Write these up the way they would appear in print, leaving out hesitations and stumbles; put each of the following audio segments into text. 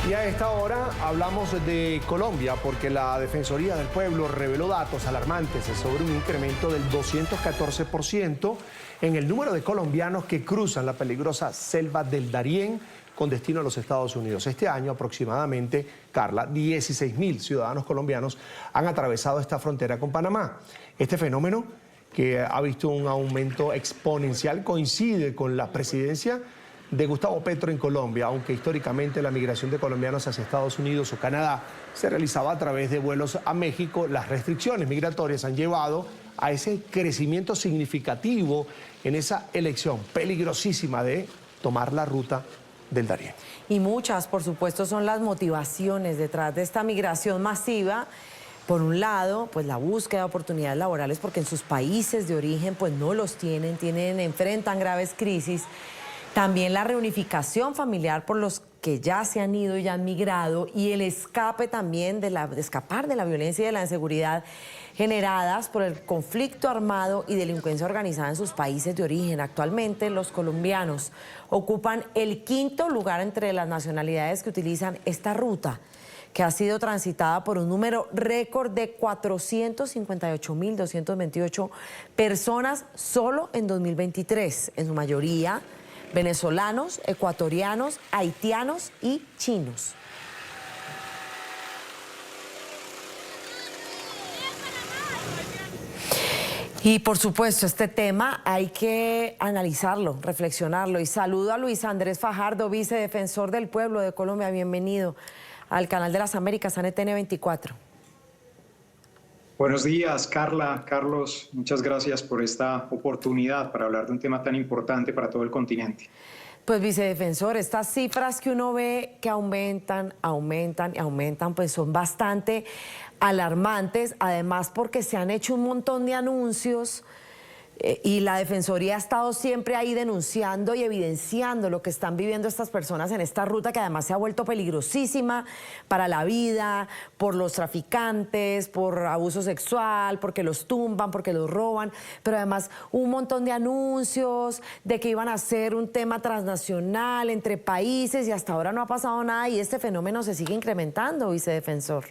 Y a esta hora hablamos de Colombia porque la Defensoría del Pueblo reveló datos alarmantes sobre un incremento del 214% en el número de colombianos que cruzan la peligrosa selva del Darién con destino a los Estados Unidos. Este año aproximadamente, Carla, 16.000 ciudadanos colombianos han atravesado esta frontera con Panamá. Este fenómeno, que ha visto un aumento exponencial, coincide con la presidencia de Gustavo Petro en Colombia, aunque históricamente la migración de colombianos hacia Estados Unidos o Canadá se realizaba a través de vuelos a México. Las restricciones migratorias han llevado a ese crecimiento significativo en esa elección peligrosísima de tomar la ruta del Darién. Y muchas, por supuesto, son las motivaciones detrás de esta migración masiva. Por un lado, pues la búsqueda de oportunidades laborales, porque en sus países de origen pues no los enfrentan graves crisis. También la reunificación familiar por los que ya se han ido y ya han migrado, y el escape también de escapar de la violencia y de la inseguridad generadas por el conflicto armado y delincuencia organizada en sus países de origen. Actualmente los colombianos ocupan el quinto lugar entre las nacionalidades que utilizan esta ruta, que ha sido transitada por un número récord de 458.228 personas solo en 2023, en su mayoría venezolanos, ecuatorianos, haitianos y chinos. Y por supuesto, este tema hay que analizarlo, reflexionarlo. Y saludo a Luis Andrés Fajardo, vicedefensor del Pueblo de Colombia. Bienvenido al canal de las Américas, NTN 24. Buenos días, Carla, Carlos, muchas gracias por esta oportunidad para hablar de un tema tan importante para todo el continente. Pues, vicedefensor, estas cifras que uno ve que aumentan, pues son bastante alarmantes, además porque se han hecho un montón de anuncios y la Defensoría ha estado siempre ahí denunciando y evidenciando lo que están viviendo estas personas en esta ruta, que además se ha vuelto peligrosísima para la vida, por los traficantes, por abuso sexual, porque los tumban, porque los roban, pero además un montón de anuncios de que iban a ser un tema transnacional entre países, y hasta ahora no ha pasado nada y este fenómeno se sigue incrementando, vicedefensor.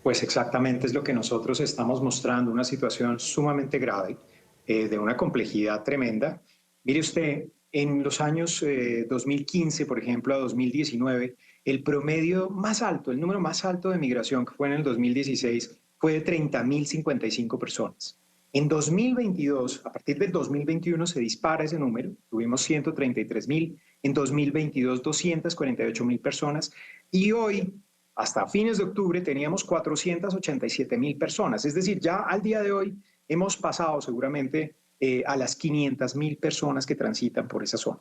Pues exactamente es lo que nosotros estamos mostrando, una situación sumamente grave, de una complejidad tremenda. Mire usted, en los años 2015, por ejemplo, a 2019, el promedio más alto, el número más alto de migración, que fue en el 2016, fue de 30.055 personas. En 2022, a partir del 2021, se dispara ese número, tuvimos 133.000, en 2022 248.000 personas, y hoy, hasta fines de octubre, teníamos 487.000 personas. Es decir, ya al día de hoy hemos pasado seguramente a las 500.000 personas que transitan por esa zona.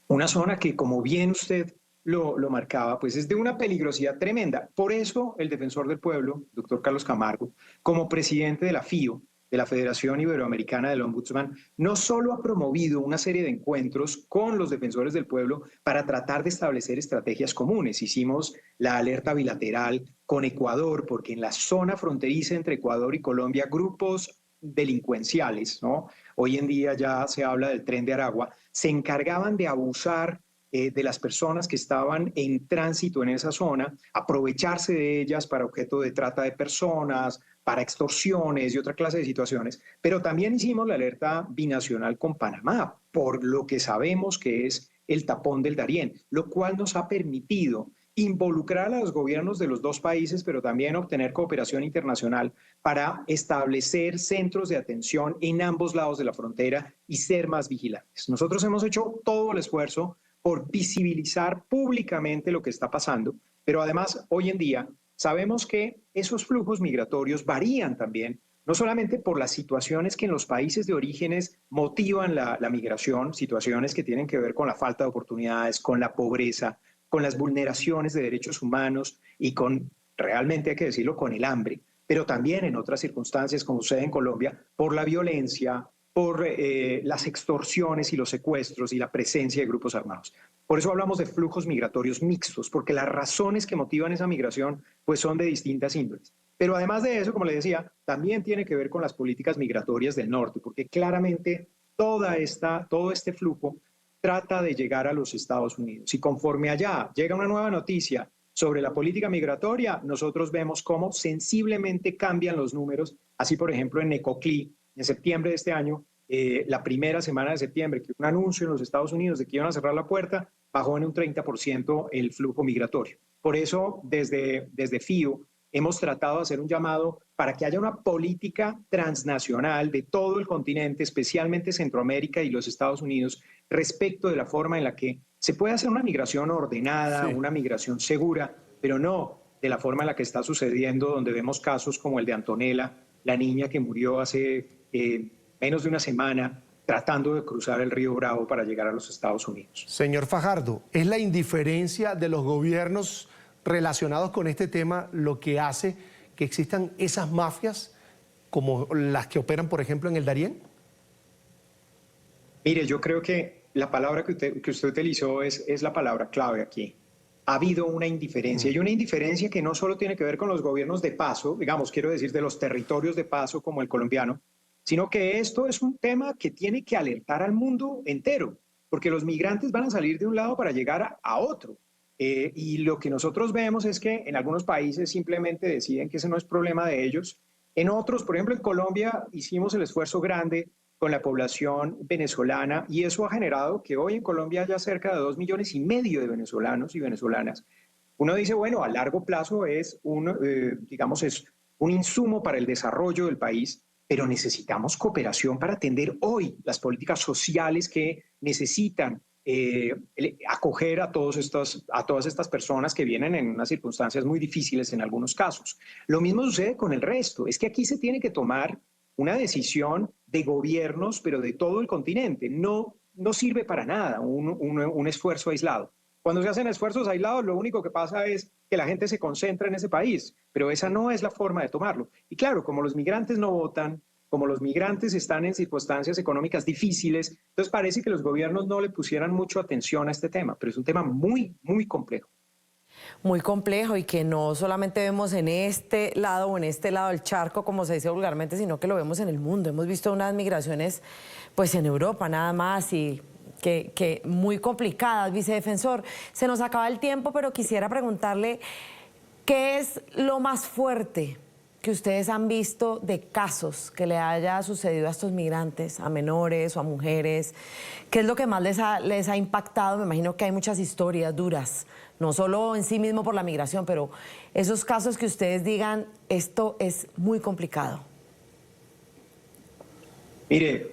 Una zona que, como bien usted lo marcaba, pues es de una peligrosidad tremenda. Por eso el defensor del pueblo, doctor Carlos Camargo, como presidente de la FIO, de la Federación Iberoamericana del Ombudsman, no solo ha promovido una serie de encuentros con los defensores del pueblo para tratar de establecer estrategias comunes. Hicimos la alerta bilateral con Ecuador, porque en la zona fronteriza entre Ecuador y Colombia, grupos delincuenciales, ¿no? Hoy en día ya se habla del Tren de Aragua, se encargaban de abusar de las personas que estaban en tránsito en esa zona, aprovecharse de ellas para objeto de trata de personas, para extorsiones y otra clase de situaciones. Pero también hicimos la alerta binacional con Panamá, por lo que sabemos que es el tapón del Darién, lo cual nos ha permitido involucrar a los gobiernos de los dos países, pero también obtener cooperación internacional para establecer centros de atención en ambos lados de la frontera y ser más vigilantes. Nosotros hemos hecho todo el esfuerzo por visibilizar públicamente lo que está pasando, pero además hoy en día sabemos que esos flujos migratorios varían también, no solamente por las situaciones que en los países de orígenes motivan la migración, situaciones que tienen que ver con la falta de oportunidades, con la pobreza, con las vulneraciones de derechos humanos y con, realmente hay que decirlo, con el hambre, pero también en otras circunstancias, como sucede en Colombia, por la violencia, por las extorsiones y los secuestros y la presencia de grupos armados. Por eso hablamos de flujos migratorios mixtos, porque las razones que motivan esa migración pues son de distintas índoles. Pero además de eso, como le decía, también tiene que ver con las políticas migratorias del norte, porque claramente todo este flujo trata de llegar a los Estados Unidos. Y conforme allá llega una nueva noticia sobre la política migratoria, nosotros vemos cómo sensiblemente cambian los números. Así, por ejemplo, en Necoclí, en septiembre de este año, la primera semana de septiembre, que un anuncio en los Estados Unidos de que iban a cerrar la puerta, bajó en un 30% el flujo migratorio. Por eso, desde FIU, hemos tratado de hacer un llamado para que haya una política transnacional de todo el continente, especialmente Centroamérica y los Estados Unidos, respecto de la forma en la que se puede hacer una migración ordenada, Sí. una migración segura, pero no de la forma en la que está sucediendo, donde vemos casos como el de Antonella, la niña que murió hace menos de una semana tratando de cruzar el río Bravo para llegar a los Estados Unidos. Señor Fajardo, ¿es la indiferencia de los gobiernos relacionados con este tema lo que hace que existan esas mafias como las que operan, por ejemplo, en el Darién? Mire, yo creo que la palabra que usted utilizó es la palabra clave aquí. Ha habido una indiferencia, y una indiferencia que no solo tiene que ver con los gobiernos de paso, digamos, quiero decir, de los territorios de paso como el colombiano, sino que esto es un tema que tiene que alertar al mundo entero, porque los migrantes van a salir de un lado para llegar a otro. Y lo que nosotros vemos es que en algunos países simplemente deciden que ese no es problema de ellos. En otros, por ejemplo, en Colombia hicimos el esfuerzo grande con la población venezolana y eso ha generado que hoy en Colombia haya cerca de 2,5 millones de venezolanos y venezolanas. Uno dice, bueno, a largo plazo es digamos, es un insumo para el desarrollo del país, pero necesitamos cooperación para atender hoy las políticas sociales que necesitan acoger a todas estas personas que vienen en unas circunstancias muy difíciles en algunos casos. Lo mismo sucede con el resto, es que aquí se tiene que tomar una decisión de gobiernos, pero de todo el continente. No sirve para nada un esfuerzo aislado. Cuando se hacen esfuerzos aislados, lo único que pasa es que la gente se concentra en ese país, pero esa no es la forma de tomarlo. Y claro, como los migrantes no votan, como los migrantes están en circunstancias económicas difíciles, entonces parece que los gobiernos no le pusieran mucho atención a este tema, pero es un tema muy, muy complejo. Muy complejo y que no solamente vemos en este lado o en este lado del charco, como se dice vulgarmente, sino que lo vemos en el mundo. Hemos visto unas migraciones pues en Europa nada más y que muy complicadas. Vicedefensor, se nos acaba el tiempo, pero quisiera preguntarle ¿qué es lo más fuerte que ustedes han visto de casos que le haya sucedido a estos migrantes, a menores o a mujeres? ¿Qué es lo que más les ha impactado? Me imagino que hay muchas historias duras, no solo en sí mismo por la migración, pero esos casos que ustedes digan, esto es muy complicado. Mire,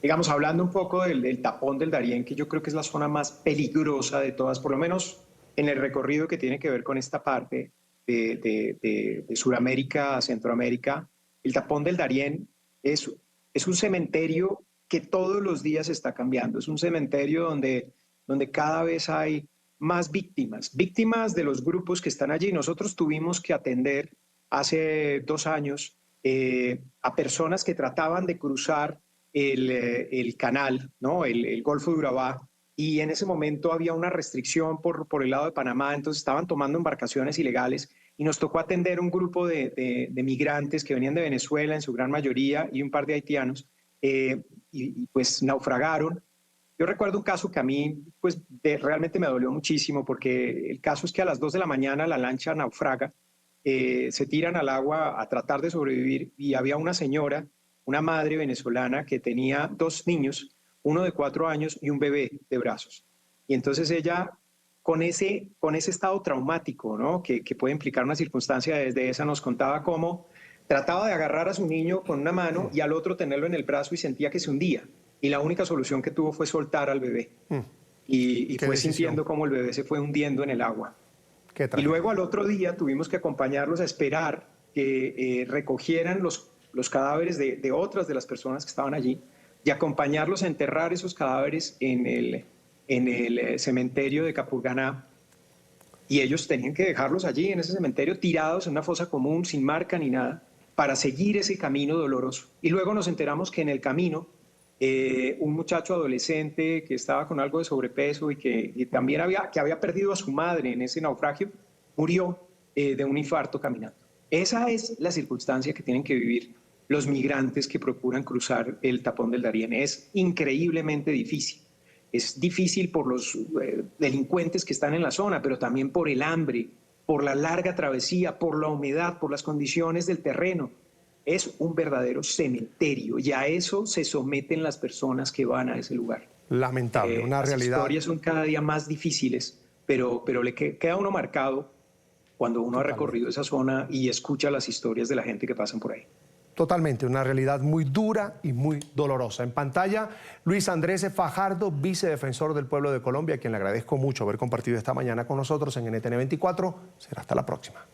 digamos, hablando un poco del tapón del Darién, que yo creo que es la zona más peligrosa de todas, por lo menos en el recorrido que tiene que ver con esta parte de Sudamérica a Centroamérica, el tapón del Darién es un cementerio que todos los días está cambiando. Es un cementerio donde cada vez hay más víctimas de los grupos que están allí. Nosotros tuvimos que atender hace 2 años a personas que trataban de cruzar el canal, ¿no? el Golfo de Urabá, y en ese momento había una restricción por el lado de Panamá, entonces estaban tomando embarcaciones ilegales y nos tocó atender un grupo de migrantes que venían de Venezuela en su gran mayoría y un par de haitianos y pues naufragaron. Yo recuerdo un caso que a mí pues realmente me dolió muchísimo porque el caso es que a las 2 de la mañana la lancha naufraga, se tiran al agua a tratar de sobrevivir y había una señora, una madre venezolana que tenía 2 niños, uno de 4 años y un bebé de brazos. Y entonces ella, con ese estado traumático, ¿no? que puede implicar una circunstancia desde esa, nos contaba cómo trataba de agarrar a su niño con una mano y al otro tenerlo en el brazo y sentía que se hundía. Y la única solución que tuvo fue soltar al bebé. Y fue sintiendo cómo el bebé se fue hundiendo en el agua. Y luego al otro día tuvimos que acompañarlos a esperar que recogieran los cadáveres de otras de las personas que estaban allí y acompañarlos a enterrar esos cadáveres en el cementerio de Capurganá. Y ellos tenían que dejarlos allí en ese cementerio tirados en una fosa común, sin marca ni nada, para seguir ese camino doloroso. Y luego nos enteramos que en el camino un muchacho adolescente que estaba con algo de sobrepeso y que también había perdido a su madre en ese naufragio, murió de un infarto caminando. Esa es la circunstancia que tienen que vivir los migrantes que procuran cruzar el tapón del Darién. Es increíblemente difícil. Es difícil por los delincuentes que están en la zona, pero también por el hambre, por la larga travesía, por la humedad, por las condiciones del terreno. Es un verdadero cementerio y a eso se someten las personas que van a ese lugar. Lamentable, una realidad. Las historias son cada día más difíciles, pero le queda a uno marcado cuando uno ha recorrido esa zona y escucha las historias de la gente que pasan por ahí. Totalmente, una realidad muy dura y muy dolorosa. En pantalla, Luis Andrés Fajardo, vicedefensor del pueblo de Colombia, a quien le agradezco mucho haber compartido esta mañana con nosotros en NTN 24. Será hasta la próxima.